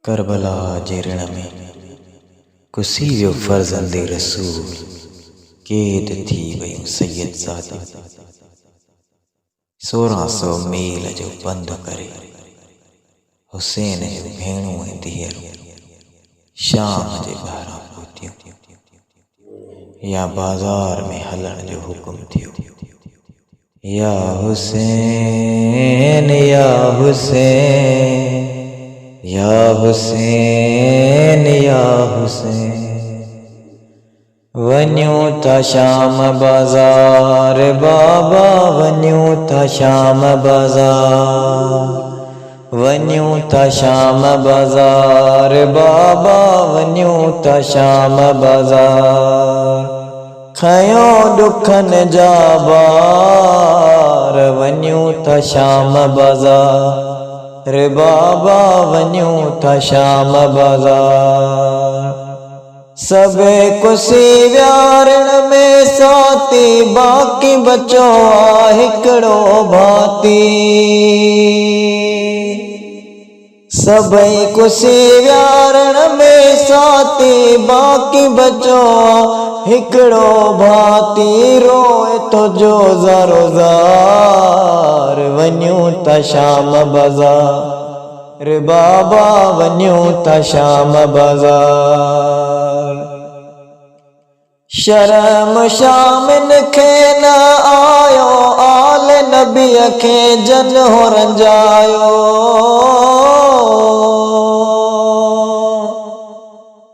करबला जे रण में कुसी वियो फर्ज़ंदे रसूल, कैद थी वयूं सैयद ज़ादी। 1600 मील जो पंधु करे हुसैन जो भेणूं ऐं धीअरूं शाम जे ॿाहिरां पहुतियूं, या बाज़ार में हलण जो हुकुम थियो। या हुसैन या हुसैन या हुसैन या हुसैन, वञूं था शाम बाज़ार बाबा, वञूं था शाम बाज़ार, वञूं था शाम बाज़ार बाबा, वञूं था शाम बाज़ार। खयो दुखन जा बार, वञूं था शाम बाज़ार रे बाबा, वञूं था शाम बाज़ार। सबे कुसी व्यारण में साथी, बाक़ी बचो आ हिकिड़ो भाती। सबई कुसी व्यारण में साथी, बाक़ी बचो आ हिकिड़ो भाती। रोए तो जो ज़ारो ज़ार, वञूं था शाम बाज़ार रे बाबा, वञूं था शाम बाज़ार। शर्म शामिन खे न आयो, आल नबीअ खे जन हो रंजायो।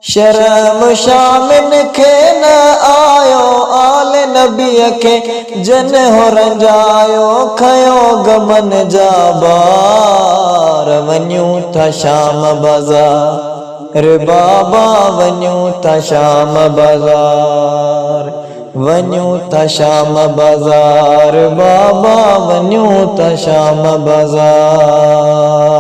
शर्म शामिन खे न आयो, आल नबीअ खे जन हो रंजायो। खयो गमन जा बार, वञूं था शाम बाज़ार रे बाबा, वञूं था शाम बाज़ार, वञूं था शाम बाज़ार बाबा, वञूं था शाम बाज़ार।